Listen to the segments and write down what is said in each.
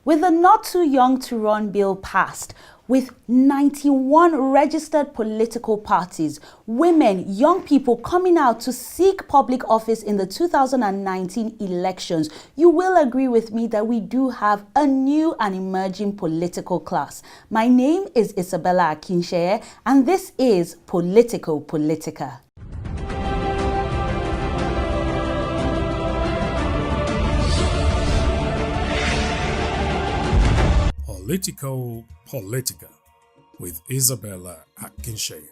With the Not Too Young to Run bill passed, with 91 registered political parties, women, young people coming out to seek public office in the 2019 elections, you will agree with me that we do have a new and emerging political class. My name is Isabella Akinseye, and this is Politico Politica. Politico Politica with Isabella Akinseye.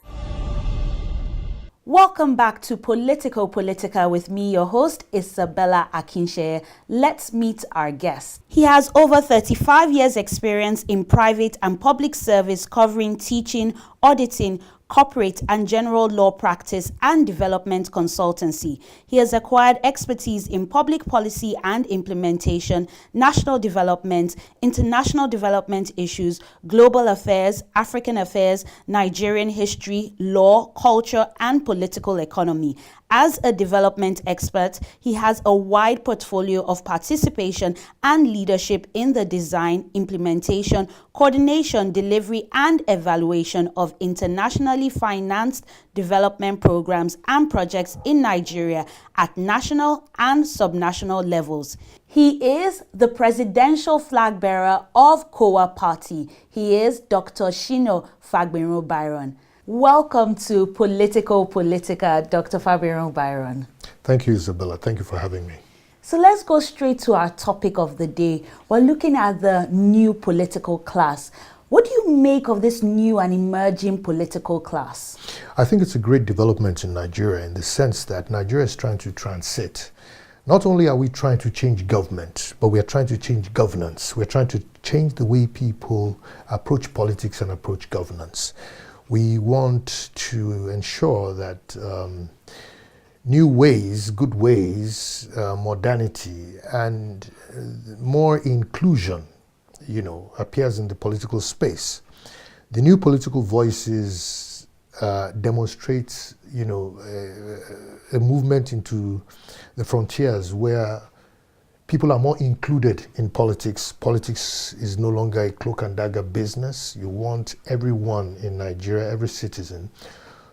Welcome back to Politico Politica with me, your host, Isabella Akinseye. Let's meet our guest. He has over 35 years experience in private and public service covering teaching, auditing, corporate and general law practice and development consultancy. He has acquired expertise in public policy and implementation, national development, international development issues, global affairs, African affairs, Nigerian history, law, culture, and political economy. As a development expert, he has a wide portfolio of participation and leadership in the design, implementation, coordination, delivery, and evaluation of internationally financed development programs and projects in Nigeria at national and subnational levels. He is the presidential flag bearer of KOWA Party. He is Dr. Sina Fagbenro-Byron. Welcome to Politico Politica, Dr. Fagbenro-Byron. Thank you, Isabella. Thank you for having me. So let's go straight to our topic of the day. We're looking at the new political class. What do you make of this new and emerging political class? I think it's a great development in Nigeria in the sense that Nigeria is trying to transit. Not only are we trying to change government, but we are trying to change governance. We're trying to change the way people approach politics and approach governance. We want to ensure that new ways, good ways, modernity, and more inclusion, appears in the political space. The new political voices demonstrate, a movement into the frontiers where people are more included in politics. Politics is no longer a cloak and dagger business. You want everyone in Nigeria, every citizen,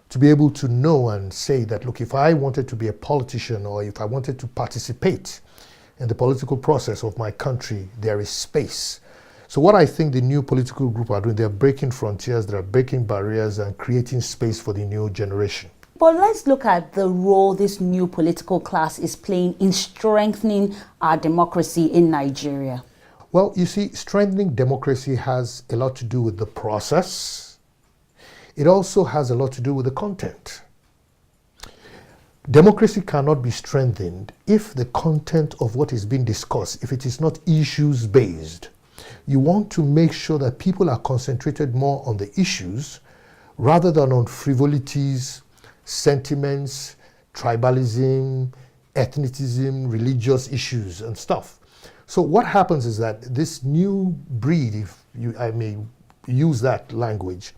to be able to know and say that, look, if I wanted to be a politician or if I wanted to participate in the political process of my country, there is space. So what I think the new political group are doing, they're breaking frontiers, they're breaking barriers and creating space for the new generation. But let's look at the role this new political class is playing in strengthening our democracy in Nigeria. Well, you see, strengthening democracy has a lot to do with the process. It also has a lot to do with the content. Democracy cannot be strengthened if the content of what is being discussed, if it is not issues-based. You want to make sure that people are concentrated more on the issues rather than on frivolities, sentiments, tribalism, ethnicism, religious issues and stuff. So what happens is that this new breed, if I may use that language,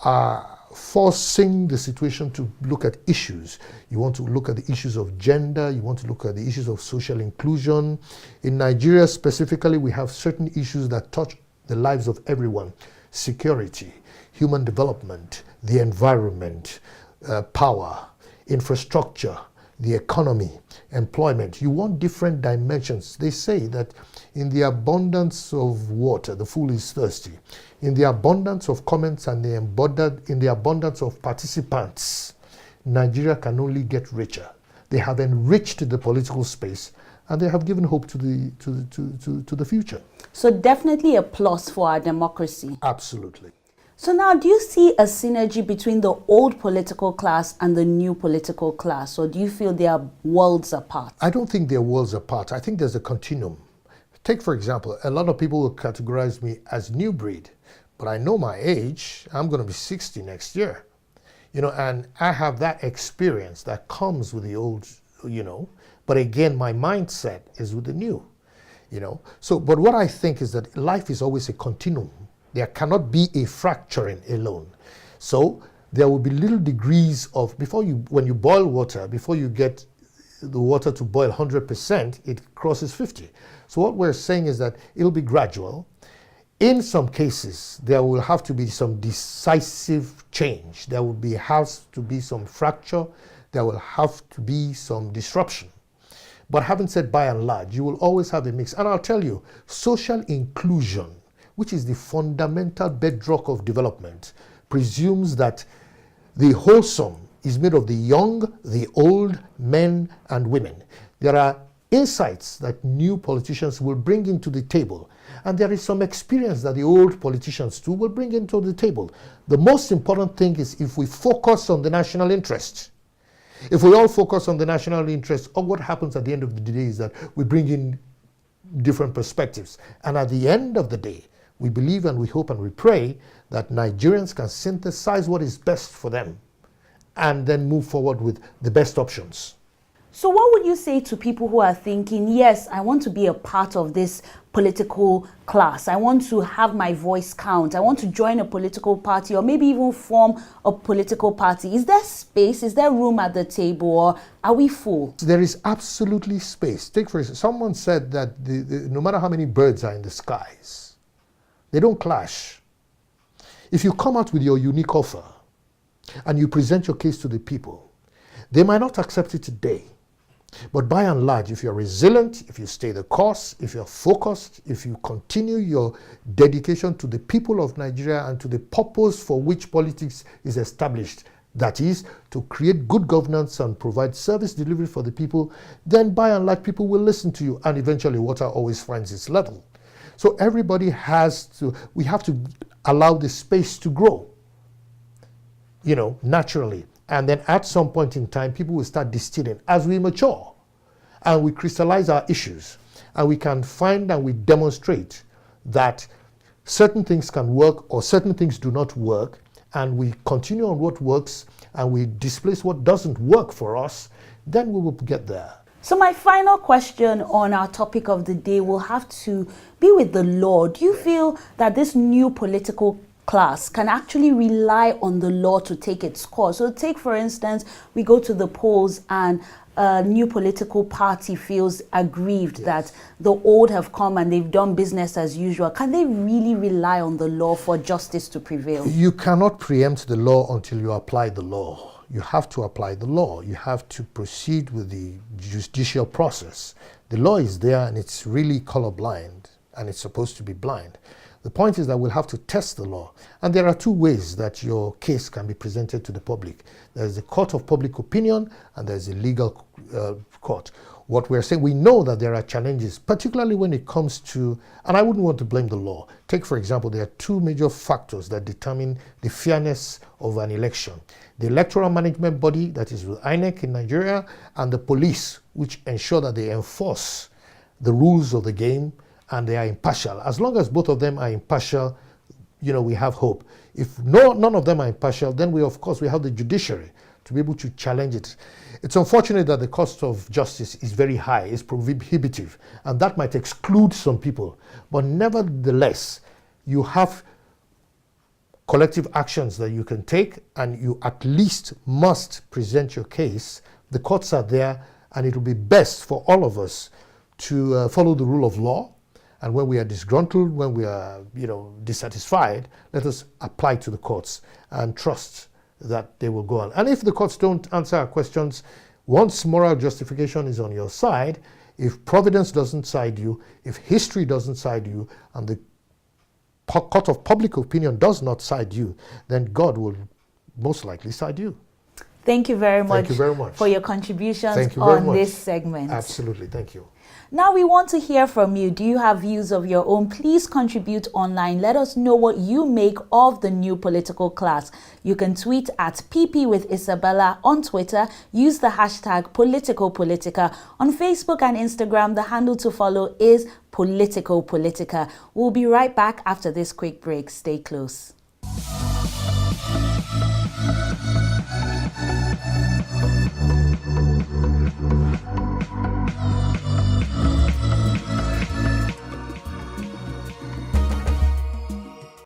are forcing the situation to look at issues. You want to look at the issues of gender, you want to look at the issues of social inclusion. In Nigeria specifically, we have certain issues that touch the lives of everyone. Security, human development, the environment, power, infrastructure, the economy, employment. You want different dimensions. They say that in the abundance of water, the fool is thirsty. In the abundance of comments and in the abundance of participants, Nigeria can only get richer. They have enriched the political space and they have given hope to the future. So definitely a plus for our democracy. Absolutely. So now, do you see a synergy between the old political class and the new political class, or do you feel they are worlds apart? I don't think they're worlds apart. I think there's a continuum. Take, for example, a lot of people will categorize me as new breed, but I know my age. I'm going to be 60 next year, and I have that experience that comes with the old, but again, my mindset is with the new, So, but what I think is that life is always a continuum. There cannot be a fracturing alone. So there will be little degrees of, when you boil water, before you get the water to boil 100%, it crosses 50. So what we're saying is that it'll be gradual. In some cases, there will have to be some decisive change. There will have to be some fracture. There will have to be some disruption. But having said by and large, you will always have a mix. And I'll tell you, social inclusion, which is the fundamental bedrock of development, presumes that the wholesome is made of the young, the old, men and women. There are insights that new politicians will bring into the table. And there is some experience that the old politicians too will bring into the table. The most important thing is if we focus on the national interest. If we all focus on the national interest, what happens at the end of the day is that we bring in different perspectives. And at the end of the day, we believe and we hope and we pray that Nigerians can synthesize what is best for them and then move forward with the best options. So what would you say to people who are thinking, yes, I want to be a part of this political class. I want to have my voice count. I want to join a political party or maybe even form a political party. Is there space? Is there room at the table, or are we full? There is absolutely space. Take for instance, someone said that no matter how many birds are in the skies, they don't clash. If you come out with your unique offer and you present your case to the people, they might not accept it today. But by and large, if you're resilient, if you stay the course, if you're focused, if you continue your dedication to the people of Nigeria and to the purpose for which politics is established, that is, to create good governance and provide service delivery for the people, then by and large, people will listen to you, and eventually water always finds its level. So everybody we have to allow the space to grow, naturally. And then at some point in time, people will start distilling as we mature and we crystallize our issues and we can find and we demonstrate that certain things can work or certain things do not work, and we continue on what works and we displace what doesn't work for us, then we will get there. So my final question on our topic of the day will have to be with the law. Do you feel that this new political class can actually rely on the law to take its course? So take, for instance, we go to the polls and a new political party feels aggrieved that the old have come and they've done business as usual. Can they really rely on the law for justice to prevail? You cannot preempt the law until you apply the law. You have to apply the law. You have to proceed with the judicial process. The law is there and it's really colorblind and it's supposed to be blind. The point is that we'll have to test the law. And there are two ways that your case can be presented to the public. There's the court of public opinion and there's the legal court. What we're saying, we know that there are challenges, particularly when it comes to, and I wouldn't want to blame the law. Take, for example, there are two major factors that determine the fairness of an election. The electoral management body, that is with INEC in Nigeria, and the police, which ensure that they enforce the rules of the game and they are impartial. As long as both of them are impartial, we have hope. If none of them are impartial, then we have the judiciary to be able to challenge it. It's unfortunate that the cost of justice is very high, it's prohibitive, and that might exclude some people. But nevertheless, you have collective actions that you can take, and you at least must present your case. The courts are there, and it will be best for all of us to follow the rule of law. And when we are disgruntled, when we are, dissatisfied, let us apply to the courts and trust that they will go on. And if the courts don't answer our questions, once moral justification is on your side, if providence doesn't side you, if history doesn't side you, and the court of public opinion does not side you, then God will most likely side you. Thank you very much, for your contributions on this segment. Absolutely, thank you. Now we want to hear from you. Do you have views of your own? Please contribute online. Let us know what you make of the new political class. You can tweet at PP with Isabella on Twitter. Use the hashtag Politico Politica. On Facebook and Instagram, the handle to follow is Politico Politica. We'll be right back after this quick break. Stay close.